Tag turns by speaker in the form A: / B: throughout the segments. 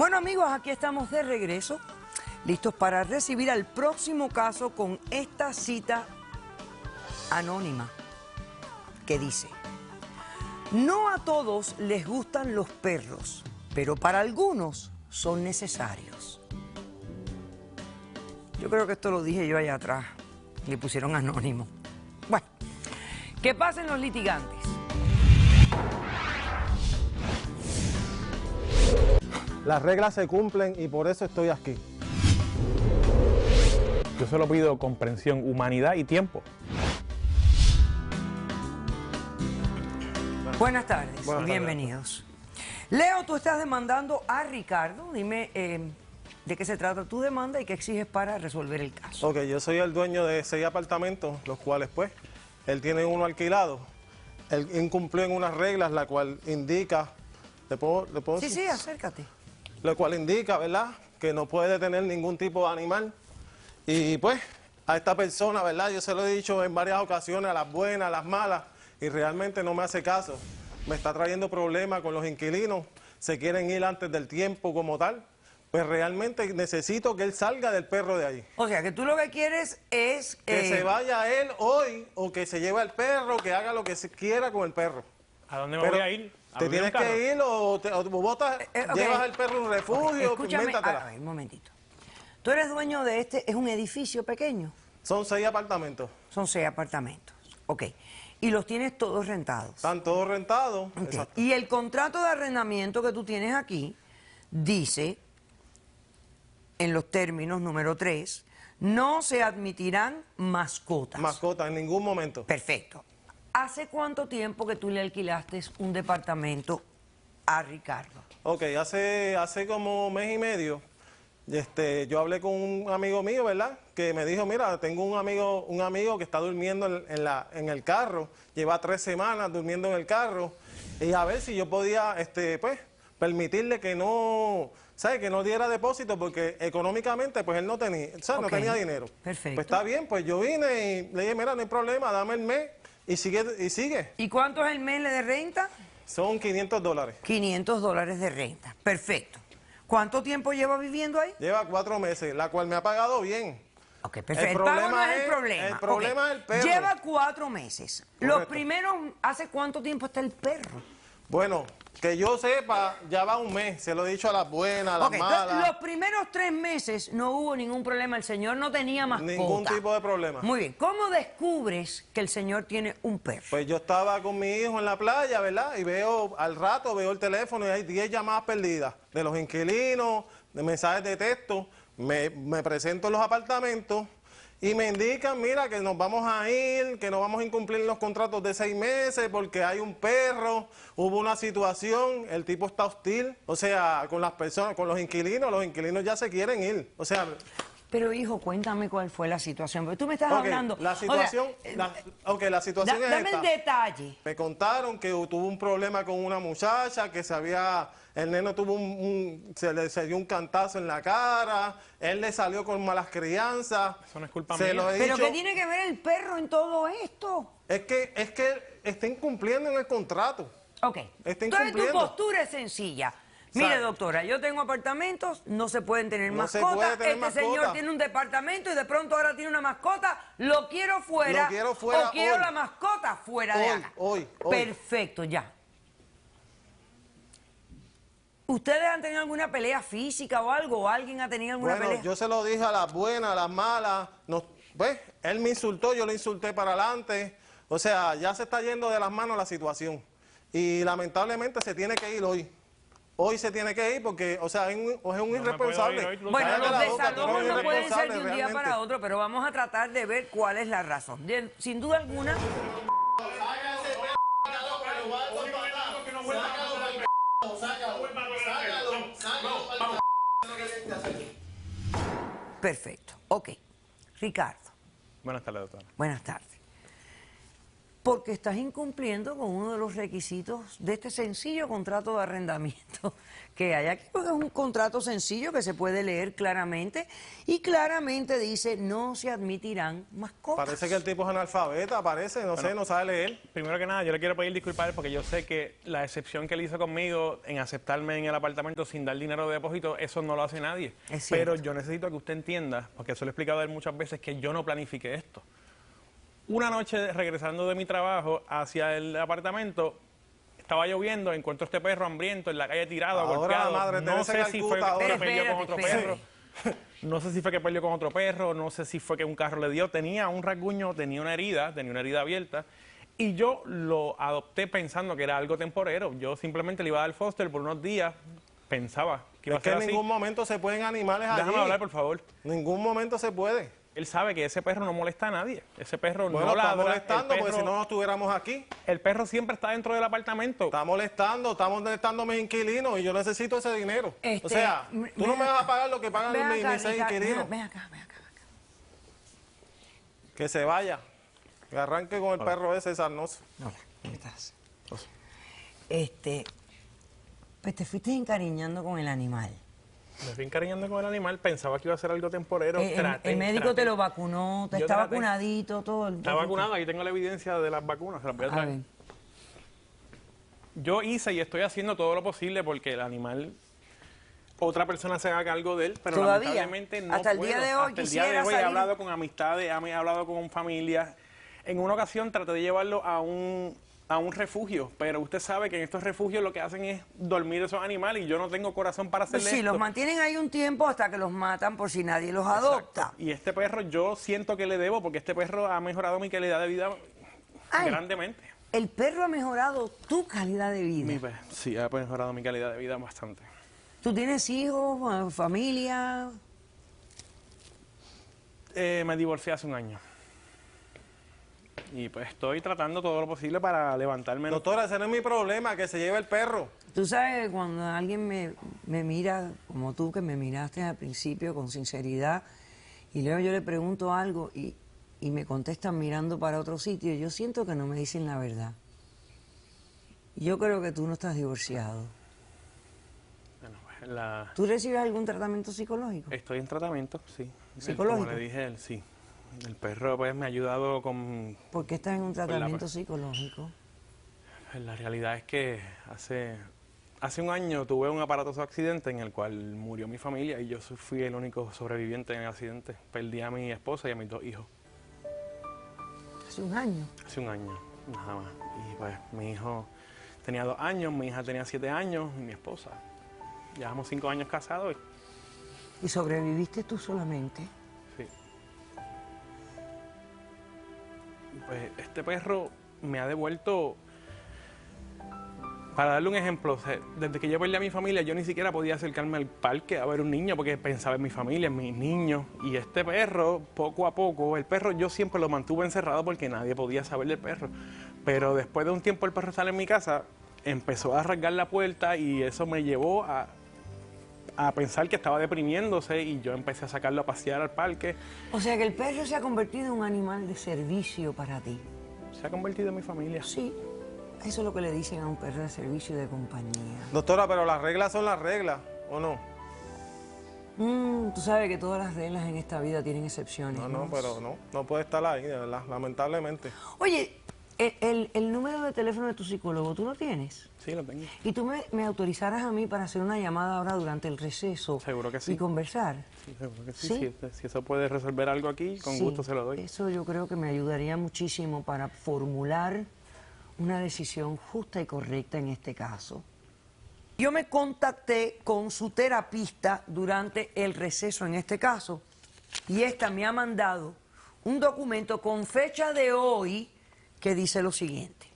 A: Bueno, amigos, aquí estamos de regreso, listos para recibir al próximo caso con esta cita anónima que dice: no a todos les gustan los perros, pero para algunos son necesarios. Yo creo que esto lo dije yo allá atrás, le pusieron anónimo. Bueno, que pasen los litigantes.
B: Las reglas se cumplen y por eso estoy aquí.
C: Yo solo pido comprensión, humanidad y tiempo.
A: Buenas tardes, bienvenidos. Leo, tú estás demandando a Ricardo. Dime de qué se trata tu demanda y qué exiges para resolver el caso.
B: Ok, yo soy el dueño de 6 apartamentos, los cuales pues, él tiene uno alquilado. Él incumplió en unas reglas, la cual indica... ¿Le puedo
A: Sí,
B: decir?
A: sí, acércate.
B: Lo cual indica, ¿verdad?, que no puede tener ningún tipo de animal. Y pues, a esta persona, ¿verdad?, yo se lo he dicho en varias ocasiones, a las buenas, a las malas, y realmente no me hace caso. Me está trayendo problemas con los inquilinos, se quieren ir antes del tiempo como tal. Pues realmente necesito que él salga del perro de ahí.
A: O sea, que tú lo que quieres es...
B: Que se vaya él hoy, o que se lleve al perro, que haga lo que se quiera con el perro.
C: ¿A dónde me voy a ir?
B: ¿Te tienes que ir o botas, llevas al perro a un refugio?
A: Escúchame,
B: Invéntatela.
A: a ver, un momentito. Tú eres dueño de es un edificio pequeño.
B: Son 6 apartamentos.
A: Son 6 apartamentos. Ok. Y los tienes todos rentados.
B: Están todos rentados.
A: Okay.
B: Exacto.
A: Y el contrato de arrendamiento que tú tienes aquí dice, en los términos número 3, no se admitirán mascotas.
B: Mascotas, en ningún momento.
A: Perfecto. ¿Hace cuánto tiempo que tú le alquilaste un departamento a Ricardo?
B: Ok, hace como mes y medio, yo hablé con un amigo mío, ¿verdad?, que me dijo, mira, tengo un amigo que está durmiendo en el carro, lleva 3 semanas durmiendo en el carro, y a ver si yo podía, pues, permitirle que no, ¿sabes?, que no diera depósito, porque económicamente, pues, él no tenía, ¿sabes?, no tenía dinero.
A: Perfecto.
B: Pues está bien, pues yo vine y le dije, mira, no hay problema, dame el mes, y sigue.
A: ¿Y cuánto es el mes de renta?
B: Son $500.
A: $500 de renta. Perfecto. ¿Cuánto tiempo lleva viviendo ahí?
B: Lleva 4 meses, la cual me ha pagado bien.
A: Ok, perfecto. El pago no es el problema.
B: El problema es el perro.
A: Lleva 4 meses.
B: Correcto.
A: Los primeros, ¿hace cuánto tiempo está el perro?
B: Bueno, que yo sepa, ya va un mes. Se lo he dicho a las buenas, a las malas.
A: Los primeros 3 meses no hubo ningún problema. El señor no tenía mascota.
B: Ningún tipo de problema.
A: Muy bien. ¿Cómo descubres que el señor tiene un perro?
B: Pues yo estaba con mi hijo en la playa, ¿verdad? Y al rato veo el teléfono y hay 10 llamadas perdidas de los inquilinos, de mensajes de texto. Me presento en los apartamentos y me indican, mira, que nos vamos a ir, que no vamos a incumplir los contratos de 6 meses porque hay un perro, hubo una situación, el tipo está hostil, o sea, con las personas, con los inquilinos ya se quieren ir, o sea...
A: Pero, hijo, cuéntame cuál fue la situación, porque tú me estás hablando...
B: La situación, la situación es
A: dame
B: esta.
A: el detalle.
B: Me contaron que tuvo un problema con una muchacha, que el neno tuvo se dio un cantazo en la cara, él le salió con malas crianzas.
C: Eso no es culpa mía.
A: ¿Pero qué tiene que ver el perro en todo esto?
B: Es que está incumpliendo en el contrato.
A: Ok.
B: Está
A: Entonces tu
B: incumpliendo.
A: postura es sencilla. Mire, doctora, yo tengo apartamentos, no se pueden tener mascotas. Señor tiene un departamento y de pronto ahora tiene una mascota. Lo quiero fuera.
B: Lo quiero fuera
A: o quiero
B: hoy.
A: la mascota fuera de acá.
B: Hoy.
A: Perfecto, ya. ¿Ustedes han tenido alguna pelea física o algo? ¿O alguien ha tenido alguna pelea?
B: Bueno, yo se lo dije a las buenas, a las malas. Pues, él me insultó, yo le insulté para adelante. O sea, ya se está yendo de las manos la situación. Y lamentablemente se tiene que ir hoy. Hoy se tiene que ir porque, o sea, es un irresponsable.
A: Bueno, los desalojos no pueden ser de un día
B: realmente.
A: para otro, pero vamos a tratar de ver cuál es la razón. Sin duda alguna... Perfecto. Ok. Ricardo.
C: Buenas tardes, doctora.
A: Buenas tardes. porque estás incumpliendo con uno de los requisitos de este sencillo contrato de arrendamiento que hay aquí, porque es un contrato sencillo que se puede leer claramente y claramente dice no se admitirán mascotas.
B: Parece que el tipo es analfabeta, parece, no sé, no sabe leer.
C: Primero que nada, yo le quiero pedir disculpas porque yo sé que la excepción que él hizo conmigo en aceptarme en el apartamento sin dar dinero de depósito, eso no lo hace nadie.
A: Es cierto.
C: Pero yo necesito que usted entienda, porque eso lo he explicado a él muchas veces, que yo no planifiqué esto. Una noche, regresando de mi trabajo hacia el apartamento, estaba lloviendo, encuentro este perro hambriento en la calle tirado,
B: Ahora
C: golpeado.
B: la madre
C: No sé si fue que peleó con otro
A: Espérate.
C: perro. No sé si fue que peleó con otro perro, no sé si fue que un carro le dio. Tenía un rasguño, tenía una herida abierta. Y yo lo adopté pensando que era algo temporero. Yo simplemente le iba a dar foster por unos días. Pensaba que iba
B: Es
C: a
B: que
C: ser
B: en
C: así.
B: ningún momento se pueden animales allí.
C: Déjame hablar, por favor.
B: Ningún momento se puede.
C: Él sabe que ese perro no molesta a nadie. Ese perro
B: Bueno,
C: no
B: está
C: ladra.
B: molestando
C: El
B: porque si
C: perro-
B: no, no estuviéramos aquí.
C: El perro siempre está dentro del apartamento.
B: Está molestando a mis inquilinos y yo necesito ese dinero. O sea, tú no me vas a pagar lo que pagan mis seis inquilinos.
A: Ven acá.
B: Que se vaya. Que arranque con el perro ese sarnoso.
A: Hola, ¿qué estás? Pues te fuiste encariñando con el animal.
C: Me fui encariñando con el animal, pensaba que iba a ser algo temporero.
A: El médico te lo vacunó,
C: Yo
A: está
C: traté.
A: vacunadito, todo.
C: Está vacunado, ahí tengo la evidencia de las vacunas, se las voy a
A: A
C: traer.
A: ver.
C: Yo hice y estoy haciendo todo lo posible porque el animal, otra persona se haga cargo de él, pero
A: ¿Todavía?
C: lamentablemente no
A: Hasta el
C: puedo.
A: día de hoy
C: Hasta el día de
A: quisiera
C: hoy he
A: salir-
C: hablado con amistades, he hablado con familias. En una ocasión traté de llevarlo a un refugio, pero usted sabe que en estos refugios lo que hacen es dormir esos animales y yo no tengo corazón para hacerle
A: Sí,
C: esto.
A: los mantienen ahí un tiempo hasta que los matan por si nadie los adopta.
C: Y este perro yo siento que le debo porque este perro ha mejorado mi calidad de vida
A: Ay,
C: grandemente.
A: el perro ha mejorado tu calidad de vida.
C: Sí, ha mejorado mi calidad de vida bastante.
A: ¿Tú tienes hijos, familia?
C: Me divorcié hace un año. Y pues estoy tratando todo lo posible para levantarme.
B: Doctora, ese no es mi problema, que se lleve el perro.
A: Tú sabes que cuando alguien me mira, como tú que me miraste al principio con sinceridad, y luego yo le pregunto algo y me contestan mirando para otro sitio, yo siento que no me dicen la verdad. Yo creo que tú no estás divorciado.
C: Bueno, pues,
A: ¿Tú recibes algún tratamiento psicológico?
C: estoy en tratamiento, sí.
A: ¿Psicológico?
C: Como le dije, sí. El perro pues me ha ayudado con...
A: ¿Por qué estás en un tratamiento psicológico?
C: La realidad es que hace un año tuve un aparatoso accidente en el cual murió mi familia y yo fui el único sobreviviente en el accidente. Perdí a mi esposa y a mis 2 hijos.
A: Hace un año.
C: Hace un año, nada más. Y pues mi hijo tenía 2 años, mi hija tenía 7 años y mi esposa. Llevamos 5 años casados.
A: ¿Y sobreviviste tú solamente?
C: Sí. Pues este perro me ha devuelto, para darle un ejemplo, o sea, desde que yo perdí a mi familia, yo ni siquiera podía acercarme al parque a ver un niño porque pensaba en mi familia, en mis niños. Y este perro, poco a poco, el perro yo siempre lo mantuve encerrado porque nadie podía saber del perro. Pero después de un tiempo el perro sale en mi casa, empezó a rasgar la puerta y eso me llevó a pensar que estaba deprimiéndose y yo empecé a sacarlo a pasear al parque.
A: O sea que el perro se ha convertido en un animal de servicio para ti.
C: Se ha convertido en mi familia.
A: Sí, eso es lo que le dicen a un perro de servicio y de compañía.
B: Doctora, pero las reglas son las reglas, ¿o no?
A: Tú sabes que todas las reglas en esta vida tienen excepciones.
B: No, pero no puede estar ahí, de verdad, lamentablemente.
A: Oye, el número de teléfono de tu psicólogo, ¿tú lo tienes?
C: Sí, lo tengo.
A: ¿Y tú me autorizaras a mí para hacer una llamada ahora durante el receso?
C: Seguro que sí.
A: Y conversar.
C: Sí, seguro que sí.
A: ¿Sí?
C: Si eso puede resolver algo aquí, con
A: Sí,
C: gusto se lo doy.
A: Eso yo creo que me ayudaría muchísimo para formular una decisión justa y correcta en este caso. Yo me contacté con su terapista durante el receso en este caso y esta me ha mandado un documento con fecha de hoy que dice lo siguiente.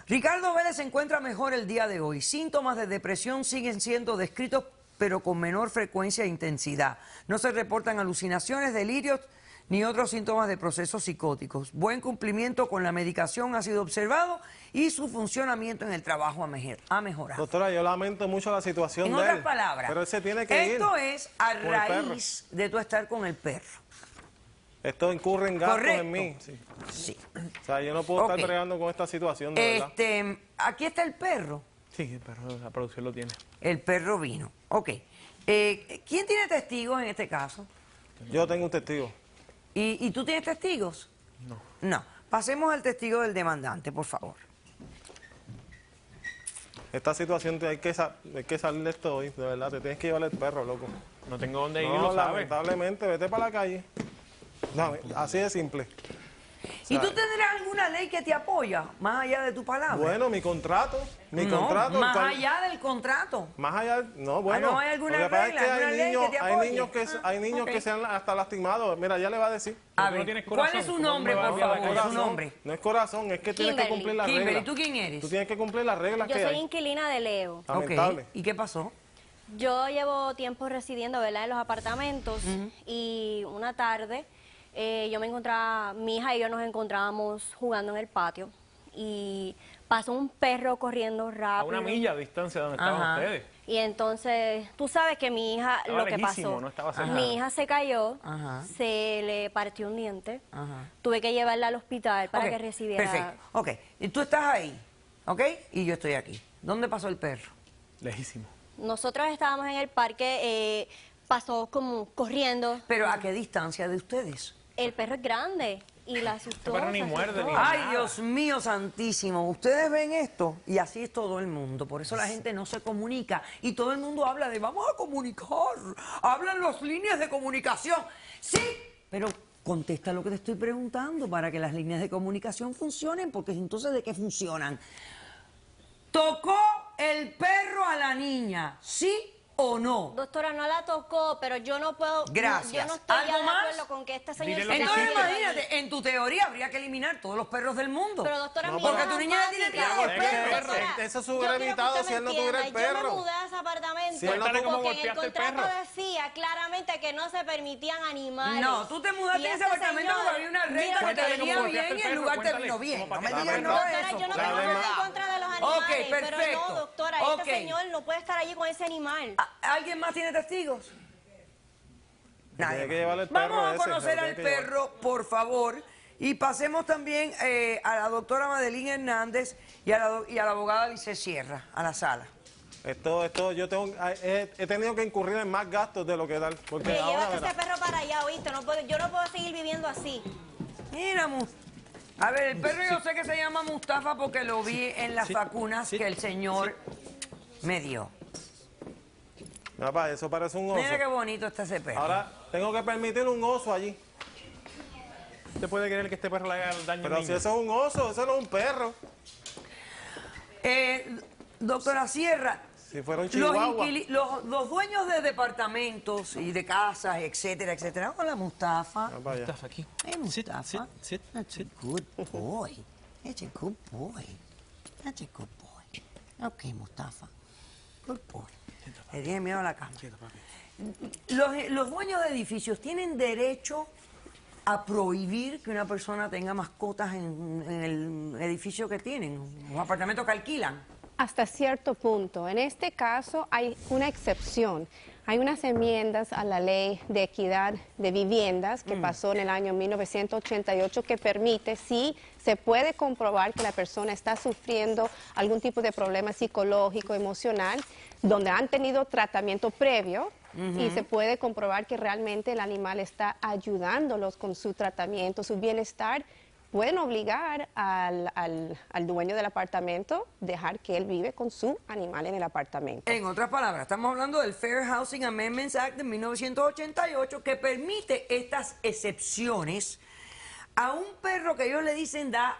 A: Ricardo Vélez se encuentra mejor el día de hoy. Síntomas de depresión siguen siendo descritos, pero con menor frecuencia e intensidad. No se reportan alucinaciones, delirios ni otros síntomas de procesos psicóticos. Buen cumplimiento con la medicación ha sido observado y su funcionamiento en el trabajo ha mejorado.
B: Doctora, yo lamento mucho la situación
A: En
B: de él.
A: otras palabras,
B: Pero él se tiene que ir.
A: esto es a
B: con el perro.
A: raíz de tu estar con el perro.
B: Esto incurre en gastos
A: ¿Correcto?
B: en mí. Sí.
A: Sí.
B: O sea, yo no puedo
A: Ok.
B: estar bregando con esta situación, de verdad.
A: Aquí está el perro.
C: Sí, el perro, la producción lo tiene.
A: El perro vino. Ok. ¿Quién tiene testigos en este caso?
B: Yo tengo un testigo.
A: ¿Y tú tienes testigos?
C: No.
A: No. Pasemos al testigo del demandante, por favor.
B: Esta situación hay que salir de esto hoy, de verdad. Te tienes que llevar el perro, loco.
C: No tengo dónde ir,
B: No,
C: lo sabes.
B: lamentablemente, vete para la calle. No, así de simple.
A: ¿Y tú tendrás alguna ley que te apoya, más allá de tu palabra?
B: Bueno, mi contrato,
A: No,
B: contrato.
A: más allá del contrato.
B: Más allá, no, bueno.
A: ¿no hay alguna
B: lo que pasa
A: regla,
B: es que
A: alguna ley que te
B: hay
A: apoye?
B: niños que se han hasta lastimado. Mira, ya le va a decir.
A: A
C: Tú no
A: ver,
C: tienes
A: ¿cuál
C: corazón,
A: es su
C: ¿cómo
A: nombre,
C: me va a
A: por
C: enviar a la
A: favor?
C: calle?
A: Su nombre.
B: No es corazón, es que tienes que
D: Kimberly.
B: cumplir las
A: Kimberly,
B: reglas.
A: ¿tú quién eres?
B: Tú tienes que cumplir las reglas
D: Yo
B: que
D: soy
B: hay.
D: inquilina de Leo.
B: Lamentable.
A: Ok, ¿y qué pasó?
D: Yo llevo tiempo residiendo, ¿verdad?, en los apartamentos y una tarde yo me encontraba, mi hija y yo nos encontrábamos jugando en el patio y pasó un perro corriendo
C: A
D: rápido.
C: una milla de distancia de donde estaban
A: Ajá.
C: ustedes.
D: Y entonces, tú sabes que mi hija,
C: Estaba
D: lo que
C: lejísimo,
D: pasó,
C: no estaba cerca.
D: mi hija se cayó,
A: Ajá.
D: se le partió un diente,
A: Ajá.
D: tuve que llevarla al hospital para
A: Ok,
D: que recibiera...
A: Perfecto. Ok, y tú estás ahí, ¿ok? Y yo estoy aquí. ¿Dónde pasó el perro?
C: Lejísimo.
D: Nosotros estábamos en el parque, pasó como corriendo.
A: Pero ¿a qué distancia de ustedes?
D: El perro es grande y la asustó.
C: perro ni
D: se
C: muerde,
D: asustó.
C: ni
A: Ay,
C: nada.
A: Dios mío santísimo. Ustedes ven esto y así es todo el mundo. Por eso la gente no se comunica y todo el mundo habla de vamos a comunicar. Hablan las líneas de comunicación. Sí, pero contesta lo que te estoy preguntando para que las líneas de comunicación funcionen, porque entonces ¿de qué funcionan? ¿Tocó el perro a la niña? ¿Sí o no?
D: Doctora, no la tocó, pero yo no puedo...
A: Gracias.
D: Yo no estoy ya
A: ¿Algo
D: de
A: más?
D: acuerdo con que este señor...
C: Dile lo
D: se
C: que
A: Entonces
D: hiciera.
A: imagínate, en tu teoría habría que eliminar todos los perros del mundo.
D: Pero doctora,
B: No,
D: mi
B: porque
D: hija
A: tu niña
D: jamás
A: tiene
D: vivió
A: trago
D: con
A: de
D: perro,
A: perro.
D: doctora.
B: Eso se
D: Yo
B: hubiera
D: quiero que
B: evitado
D: usted
B: si
D: me
B: él no tuviera el
D: entienda. Yo
B: perro.
D: me mudé a ese apartamento
B: Si él no
D: porque
C: tuvo- ¿Cómo
D: en el
C: golpeaste el
D: contrato
C: perro?
D: decía claramente que no se permitían animales.
A: No, tú te mudaste
D: Y
A: en ese
D: este
A: apartamento
D: señor,
A: porque había una regla
D: mira,
A: que te
C: Cuéntale
A: venía
C: cómo
A: bien
C: golpeaste
A: y
C: el
A: el
C: perro,
A: lugar te
C: cuéntale,
A: vino bien.
C: como
A: No me
C: para que
A: digas
C: sepa.
A: nada de
D: Doctora,
A: eso.
D: yo no
B: La
D: tengo nada
B: demás.
D: en contra de los
A: Ok,
D: animales, pero
A: perfecto.
D: no, doctora,
A: Ok.
D: este señor no puede estar allí con ese animal.
A: ¿Alguien más tiene testigos? Nadie
B: Tiene que
A: más.
B: llevarle el perro
A: Vamos a
B: ese,
A: conocer
B: se lo
A: al
B: tiene que llevar.
A: perro, por favor. Y pasemos también a la doctora Madeline Hernández y a la abogada Lice Sierra, a la sala.
B: Yo he tenido que incurrir en más gastos de lo que dar. Porque
D: Oye,
B: ahora,
D: llévate
B: verá,
D: ese perro para allá, ¿oíste? Yo no puedo seguir viviendo así.
A: Mira, a ver, el perro yo sé que se llama Mustafa porque lo vi en las vacunas que el señor me dio.
B: papá, eso parece un oso.
A: Mira qué bonito está ese perro.
B: Ahora tengo que permitir un oso allí.
C: ¿Usted puede creer que este perro le haga daño
B: Pero
C: al
B: si
C: niño?
B: eso es un oso, eso no es un perro.
A: Doctora Sierra,
B: Si fuera un
A: los,
B: chihuahua.
A: los dueños de departamentos y de casas, etcétera, etcétera. Hola, Mustafa.
B: Ah, vaya.
C: Estás aquí.
A: Hey, Mustafa.
E: sit,
A: That's a good boy. That's a good boy. That's a good boy. Ok, Mustafa. Good boy. Le tiene miedo a la cama. Los dueños de edificios tienen derecho a prohibir que una persona tenga mascotas en el edificio que tienen, un apartamento que alquilan.
F: Hasta cierto punto. En este caso hay una excepción. Hay unas enmiendas a la ley de equidad de viviendas que pasó en el año 1988 que permite, si se puede comprobar que la persona está sufriendo algún tipo de problema psicológico, emocional, donde han tenido tratamiento previo y se puede comprobar que realmente el animal está ayudándolos con su tratamiento, su bienestar, pueden obligar al dueño del apartamento a dejar que él vive con su animal en el apartamento.
A: En otras palabras, estamos hablando del Fair Housing Amendments Act de 1988 que permite estas excepciones a un perro que ellos le dicen da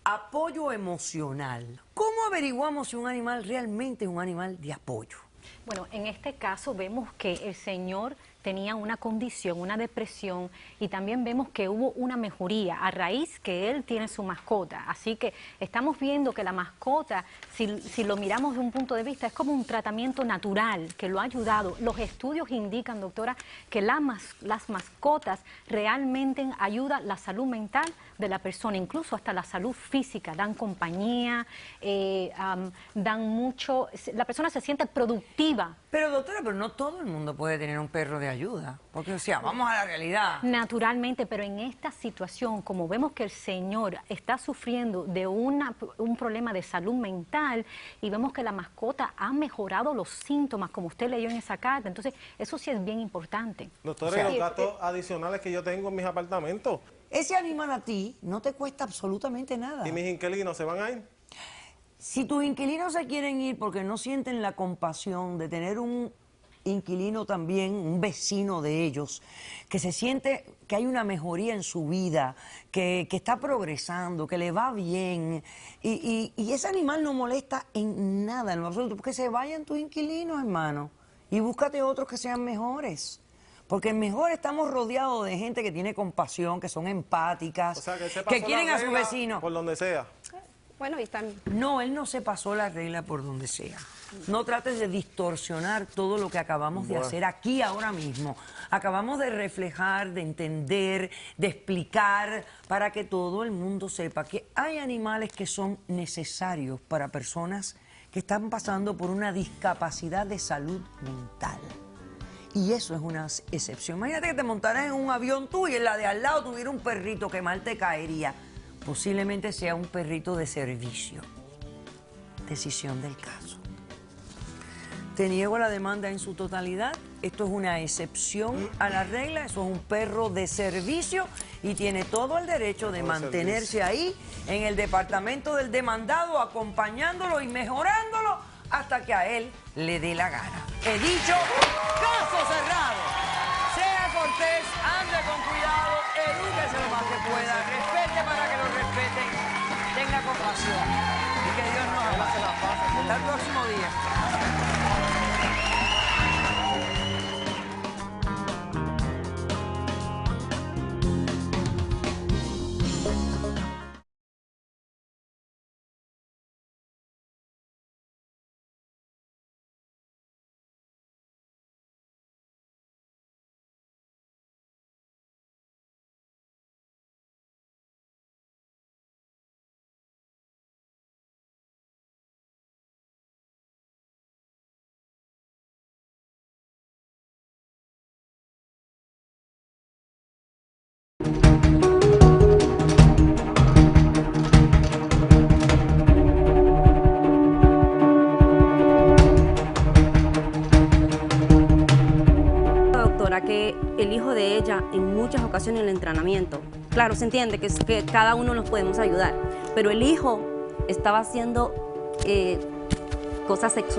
A: apoyo emocional. ¿Cómo averiguamos si un animal realmente es un animal de apoyo?
G: Bueno, en este caso vemos que el señor tenía una condición, una depresión, y también vemos que hubo una mejoría a raíz que él tiene su mascota. Así que estamos viendo que la mascota, si lo miramos de un punto de vista, es como un tratamiento natural que lo ha ayudado. Los estudios indican, doctora, que las mascotas realmente ayudan la salud mental de la persona, incluso hasta la salud física, dan compañía, dan mucho, la persona se siente productiva.
A: Pero doctora, pero no todo el mundo puede tener un perro de ayuda, porque o sea, vamos a la realidad.
G: Naturalmente, pero en esta situación, como vemos que el señor está sufriendo de un problema de salud mental y vemos que la mascota ha mejorado los síntomas, como usted leyó en esa carta, entonces eso sí es bien importante.
B: Doctora, y los gastos adicionales que yo tengo en mis apartamentos.
A: Ese animal a ti no te cuesta absolutamente nada.
B: ¿Y mis inquilinos se van a ir?
A: Si tus inquilinos se quieren ir porque no sienten la compasión de tener un inquilino también, un vecino de ellos, que se siente que hay una mejoría en su vida, que está progresando, que le va bien, y ese animal no molesta en nada, en lo absoluto, porque se vayan tus inquilinos, hermano, y búscate otros que sean mejores. Porque mejor estamos rodeados de gente que tiene compasión, que son empáticas,
B: O sea, que,
A: que quieren a su vecino.
B: Por donde sea.
F: Bueno, y también...
A: No, él no se pasó la regla por donde sea. No trates de distorsionar todo lo que acabamos de hacer aquí ahora mismo. Acabamos de reflejar, de entender, de explicar para que todo el mundo sepa que hay animales que son necesarios para personas que están pasando por una discapacidad de salud mental. Y eso es una excepción. Imagínate que te montaras en un avión tú y en la de al lado tuviera un perrito que mal te caería. Posiblemente sea un perrito de servicio. Decisión del caso. Te niego la demanda en su totalidad. Esto es una excepción a la regla. Eso es un perro de servicio y tiene todo el derecho de mantenerse ahí en el departamento del demandado, acompañándolo y mejorándolo hasta que a él le dé la gana. He dicho, caso cerrado. Sea cortés, ande con cuidado, edúquese lo más que pueda, respete para que lo respeten, tenga compasión y que Dios nos abrace. Hasta el próximo día.
E: Que el hijo de ella en muchas ocasiones en el entrenamiento, claro, se entiende que cada uno nos podemos ayudar, pero el hijo estaba haciendo cosas sexuales.